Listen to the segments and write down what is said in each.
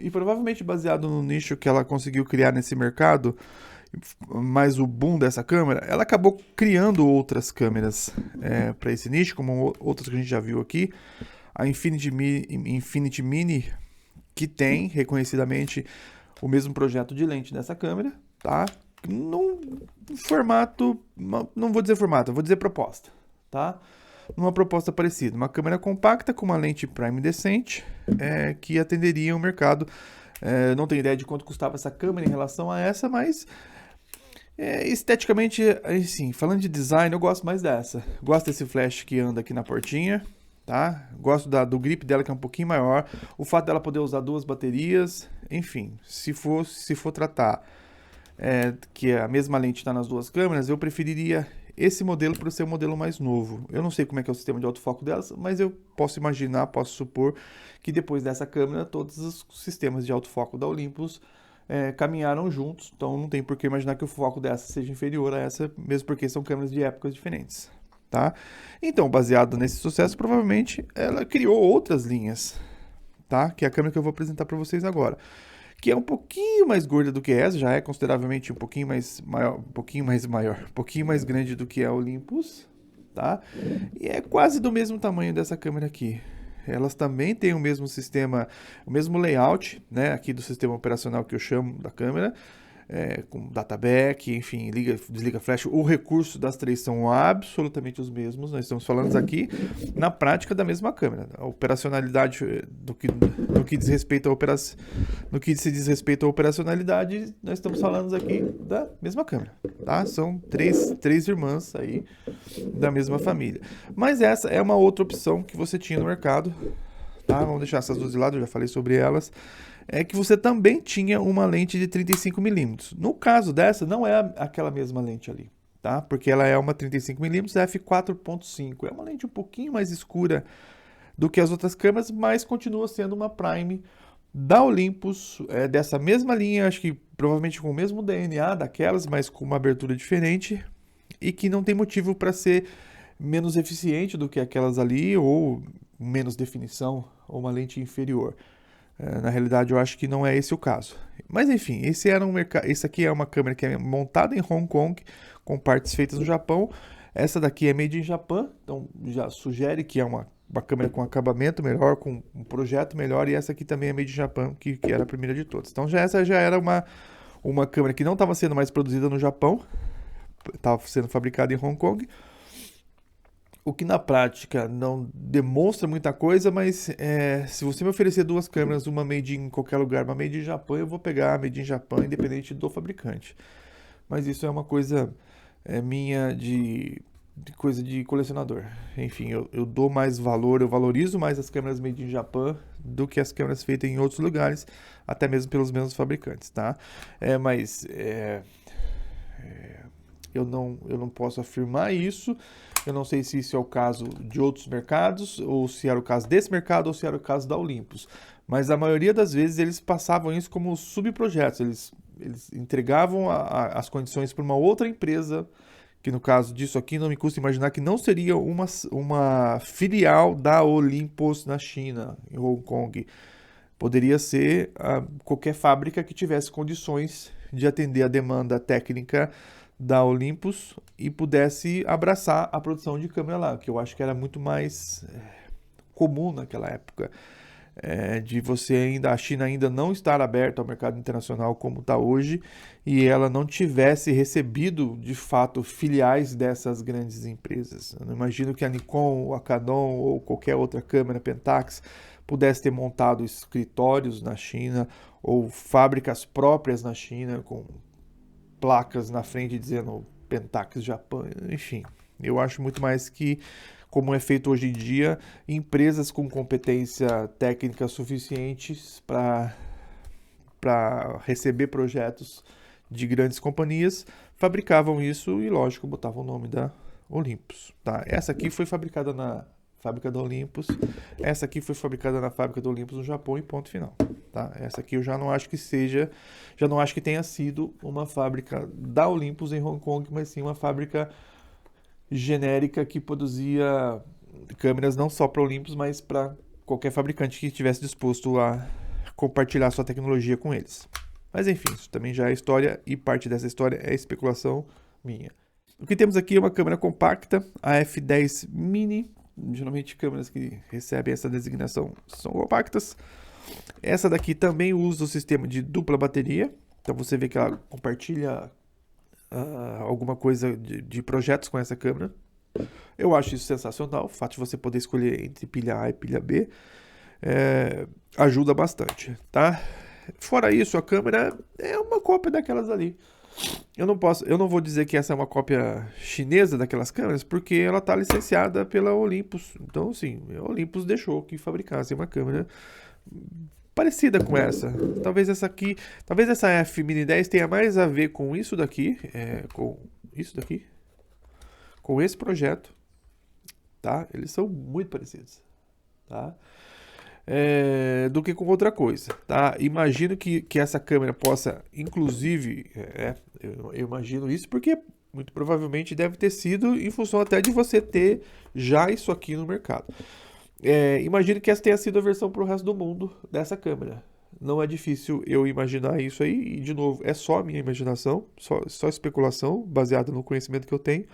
e provavelmente baseado no nicho que ela conseguiu criar nesse mercado, mas o boom dessa câmera, ela acabou criando outras câmeras para esse nicho, como outras que a gente já viu aqui. A Infinity Mini, que tem reconhecidamente o mesmo projeto de lente dessa câmera, tá? Num formato, não vou dizer formato, vou dizer proposta, tá? Numa proposta parecida, uma câmera compacta com uma lente prime decente, que atenderia o mercado. Não tenho ideia de quanto custava essa câmera em relação a essa, mas esteticamente, assim, falando de design, eu gosto mais dessa. Gosto desse flash que anda aqui na portinha, tá? Gosto do grip dela, que é um pouquinho maior. O fato dela poder usar duas baterias, enfim, se for tratar que a mesma lente está nas duas câmeras, eu preferiria esse modelo por ser o modelo mais novo. Eu não sei como é que é o sistema de autofoco delas, mas eu posso imaginar, posso supor que depois dessa câmera, todos os sistemas de autofoco da Olympus caminharam juntos, então não tem por que imaginar que o foco dessa seja inferior a essa, mesmo porque são câmeras de épocas diferentes, tá? Então, baseado nesse sucesso, provavelmente ela criou outras linhas, tá? Que é a câmera que eu vou apresentar para vocês agora, que é um pouquinho mais gorda do que essa, já é consideravelmente um pouquinho mais maior, um pouquinho mais grande do que a Olympus, tá? E é quase do mesmo tamanho dessa câmera aqui. Elas também têm o mesmo sistema, o mesmo layout, né, aqui do sistema operacional que eu chamo da câmera, com databack, enfim, liga, desliga flash. O recurso das três são absolutamente os mesmos. Nós estamos falando aqui na prática da mesma câmera. A operacionalidade no que diz respeito no que se diz respeito à operacionalidade, nós estamos falando aqui da mesma câmera, tá? São três irmãs aí da mesma família. Mas essa é uma outra opção que você tinha no mercado, tá? Vamos deixar essas duas de lado, eu já falei sobre elas. É que você também tinha uma lente de 35mm. No caso dessa, não é aquela mesma lente ali, tá? Porque ela é uma 35mm f4.5. É uma lente um pouquinho mais escura do que as outras câmeras, mas continua sendo uma prime da Olympus, dessa mesma linha, acho que provavelmente com o mesmo DNA daquelas, mas com uma abertura diferente, e que não tem motivo para ser menos eficiente do que aquelas ali, ou menos definição, ou uma lente inferior. Na realidade, eu acho que não é esse o caso. Mas enfim, esse aqui é uma câmera que é montada em Hong Kong, com partes feitas no Japão. Essa daqui é made in Japan, então já sugere que é uma câmera com acabamento melhor, com um projeto melhor, e essa aqui também é made in Japan, que era a primeira de todas. Então essa já era uma câmera que não estava sendo mais produzida no Japão, estava sendo fabricada em Hong Kong, o que na prática não demonstra muita coisa, mas se você me oferecer duas câmeras, uma made in qualquer lugar, uma made in Japão, eu vou pegar a made in Japão, independente do fabricante. Mas isso é uma coisa minha de coisa de colecionador. Enfim, eu dou mais valor, eu valorizo mais as câmeras made in Japão do que as câmeras feitas em outros lugares, até mesmo pelos mesmos fabricantes, tá? Mas eu não posso afirmar isso. Eu não sei se isso é o caso de outros mercados, ou se era o caso desse mercado, ou se era o caso da Olympus. Mas a maioria das vezes eles passavam isso como subprojetos. Eles entregavam as condições para uma outra empresa, que no caso disso aqui não me custa imaginar que não seria uma filial da Olympus na China, em Hong Kong. Poderia ser qualquer fábrica que tivesse condições de atender a demanda técnica da Olympus e pudesse abraçar a produção de câmera lá, que eu acho que era muito mais comum naquela época, de a China ainda não estar aberta ao mercado internacional como está hoje, e ela não tivesse recebido de fato filiais dessas grandes empresas. Eu não imagino que a Nikon, a Canon ou qualquer outra câmera Pentax pudesse ter montado escritórios na China ou fábricas próprias na China com placas na frente dizendo Pentax Japão, enfim. Eu acho muito mais que, como é feito hoje em dia, empresas com competência técnica suficientes para receber projetos de grandes companhias fabricavam isso e, lógico, botavam o nome da Olympus. Tá? Essa aqui foi fabricada na fábrica da Olympus, essa aqui foi fabricada na fábrica da Olympus no Japão e ponto final. Tá? Essa aqui eu já não acho que tenha sido uma fábrica da Olympus em Hong Kong, mas sim uma fábrica genérica que produzia câmeras não só para Olympus, mas para qualquer fabricante que estivesse disposto a compartilhar sua tecnologia com eles. Mas enfim, isso também já é história e parte dessa história é especulação minha. O que temos aqui é uma câmera compacta, a F10 Mini. Geralmente câmeras que recebem essa designação são compactas. Essa daqui também usa o sistema de dupla bateria. Então você vê que ela compartilha alguma coisa de projetos com essa câmera. Eu acho isso sensacional. O fato de você poder escolher entre pilha A e pilha B ajuda bastante, tá? Fora isso, a câmera é uma cópia daquelas ali. Eu não vou dizer que essa é uma cópia chinesa daquelas câmeras, porque ela está licenciada pela Olympus. Então, sim, a Olympus deixou que fabricasse uma câmera parecida com essa. Talvez essa F Mini 10 tenha mais a ver com isso daqui, com esse projeto, tá? Eles são muito parecidos, tá? Do que com outra coisa, tá? Imagino que essa câmera possa, inclusive, eu imagino isso porque muito provavelmente deve ter sido em função até de você ter já isso aqui no mercado. Imagino que essa tenha sido a versão para o resto do mundo dessa câmera. Não é difícil eu imaginar isso aí, e de novo, é só a minha imaginação, só especulação, baseada no conhecimento que eu tenho,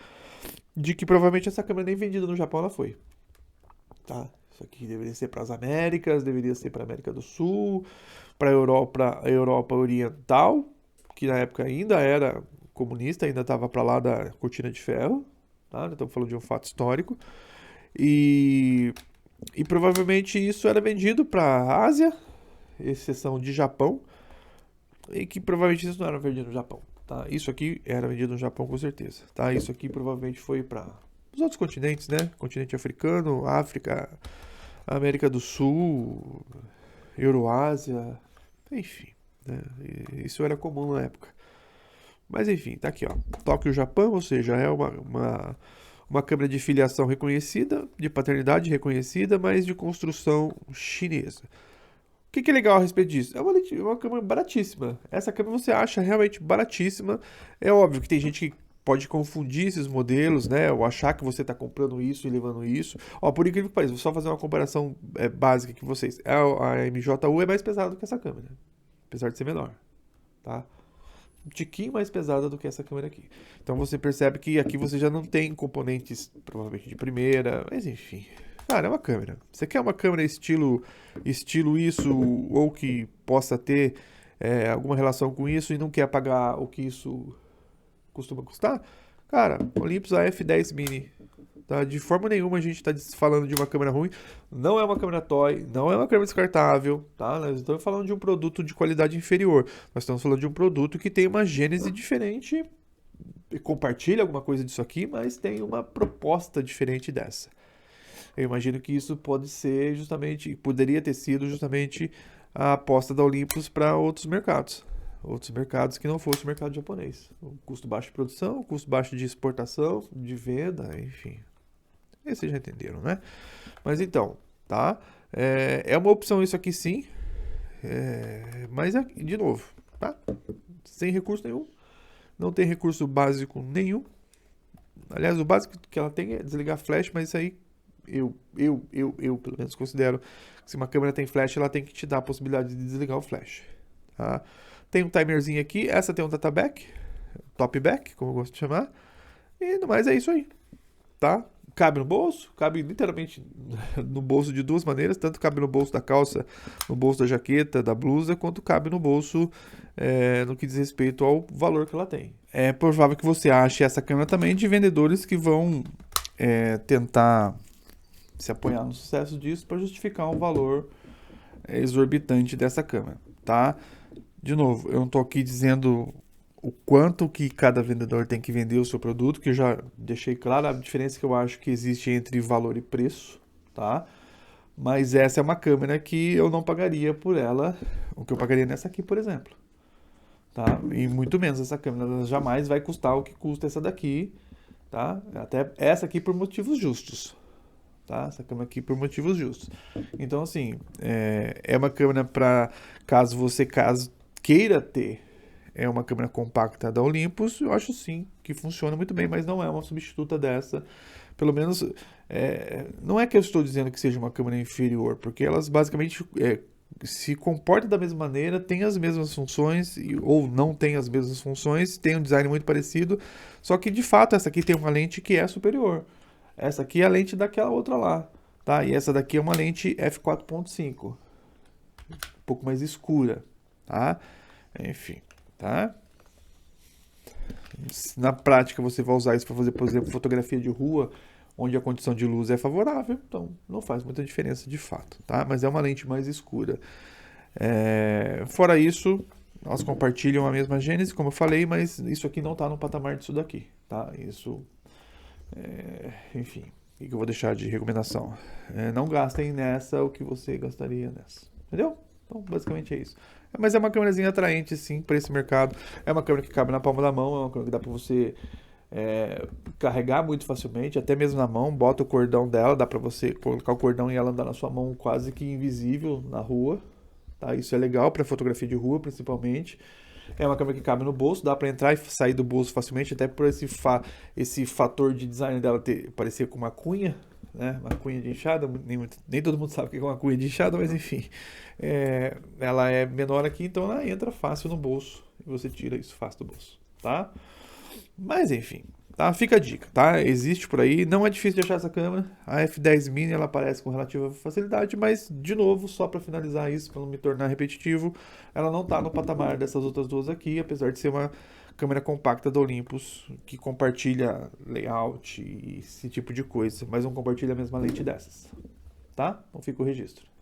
de que provavelmente essa câmera nem vendida no Japão ela foi, tá? Isso aqui deveria ser para as Américas, deveria ser para a América do Sul, para a Europa Oriental, que na época ainda era comunista, ainda estava para lá da cortina de ferro, tá? Estamos falando de um fato histórico. E provavelmente isso era vendido para a Ásia, exceção de Japão, e que provavelmente isso não era vendido no Japão, tá? Isso aqui era vendido no Japão com certeza, tá? Isso aqui provavelmente foi para os outros continentes, né? Continente africano, África, América do Sul, Euroásia, enfim, né? Isso era comum na época. Mas enfim, tá aqui, ó. Tóquio, Japão, ou seja, é uma câmera de filiação reconhecida, de paternidade reconhecida, mas de construção chinesa. O que é legal a respeito disso? É uma câmera baratíssima. Essa câmera você acha realmente baratíssima. É óbvio que tem gente que pode confundir esses modelos, né? Ou achar que você está comprando isso e levando isso. Ó, por incrível que pareça, vou só fazer uma comparação básica com vocês. A MJU é mais pesada do que essa câmera, apesar de ser menor, tá? Um tiquinho mais pesada do que essa câmera aqui. Então você percebe que aqui você já não tem componentes provavelmente de primeira, mas enfim. Cara, é uma câmera. Você quer uma câmera estilo isso, ou que possa ter alguma relação com isso e não quer pagar o que isso costuma custar? Cara, Olympus AF10 Mini. Tá? De forma nenhuma a gente está falando de uma câmera ruim. Não é uma câmera toy, não é uma câmera descartável, tá? Nós estamos falando de um produto de qualidade inferior. Nós estamos falando de um produto que tem uma gênese diferente, compartilha alguma coisa disso aqui, mas tem uma proposta diferente dessa. Eu imagino que isso poderia ter sido justamente a aposta da Olympus para outros mercados que não fosse o mercado japonês. O custo baixo de produção, o custo baixo de exportação, de venda, enfim. Vocês já entenderam, né? Mas então, tá? É uma opção isso aqui sim, mas de novo, tá? Sem recurso nenhum, não tem recurso básico nenhum. Aliás, o básico que ela tem é desligar flash, mas isso aí eu pelo menos considero que se uma câmera tem flash, ela tem que te dar a possibilidade de desligar o flash, tá? Tem um timerzinho aqui, essa tem um data back, top back, como eu gosto de chamar, e no mais é isso aí, tá? Cabe no bolso, cabe literalmente no bolso de duas maneiras, tanto cabe no bolso da calça, no bolso da jaqueta, da blusa, quanto cabe no bolso no que diz respeito ao valor que ela tem. É provável que você ache essa câmera também de vendedores que vão tentar se apoiar no sucesso disso para justificar um valor exorbitante dessa câmera, tá? De novo, eu não estou aqui dizendo o quanto que cada vendedor tem que vender o seu produto, que eu já deixei claro a diferença que eu acho que existe entre valor e preço, tá? Mas essa é uma câmera que eu não pagaria por ela, o que eu pagaria nessa aqui, por exemplo, tá? E muito menos essa câmera, ela jamais vai custar o que custa essa daqui, tá? Até essa aqui por motivos justos, tá? Essa câmera aqui por motivos justos. Então, assim, é uma câmera para caso você queira ter uma câmera compacta da Olympus, eu acho sim que funciona muito bem, mas não é uma substituta dessa. Pelo menos, não é que eu estou dizendo que seja uma câmera inferior, porque elas basicamente se comporta da mesma maneira, tem as mesmas funções ou não tem as mesmas funções, tem um design muito parecido, só que de fato essa aqui tem uma lente que é superior. Essa aqui é a lente daquela outra lá, tá? E essa daqui é uma lente f4.5, um pouco mais escura, tá? Enfim, tá? Na prática você vai usar isso para fazer, por exemplo, fotografia de rua, onde a condição de luz é favorável, então não faz muita diferença de fato, tá? Mas é uma lente mais escura. Fora isso, elas compartilham a mesma gênese, como eu falei, mas isso aqui não está no patamar disso daqui, tá? Isso, enfim, o que eu vou deixar de recomendação? Não gastem nessa o que você gastaria nessa, entendeu? Então, basicamente é isso. Mas é uma câmerazinha atraente, sim, para esse mercado. É uma câmera que cabe na palma da mão, é uma câmera que dá para você carregar muito facilmente, até mesmo na mão. Bota o cordão dela, dá para você colocar o cordão e ela andar na sua mão quase que invisível na rua. Tá? Isso é legal para fotografia de rua, principalmente. É uma câmera que cabe no bolso, dá para entrar e sair do bolso facilmente, até por esse fator de design dela parecer com uma cunha, né? Uma cunha de enxada. Nem todo mundo sabe o que é uma cunha de enxada, mas enfim. Ela é menor aqui, então ela entra fácil no bolso e você tira isso fácil do bolso, tá? Mas enfim, tá? Fica a dica, tá? Existe por aí, não é difícil de achar essa câmera. A F10 Mini ela aparece com relativa facilidade, mas de novo, só para finalizar isso, para não me tornar repetitivo, ela não tá no patamar dessas outras duas aqui, apesar de ser uma câmera compacta da Olympus que compartilha layout e esse tipo de coisa, mas não compartilha a mesma lente dessas, tá? Então fica o registro.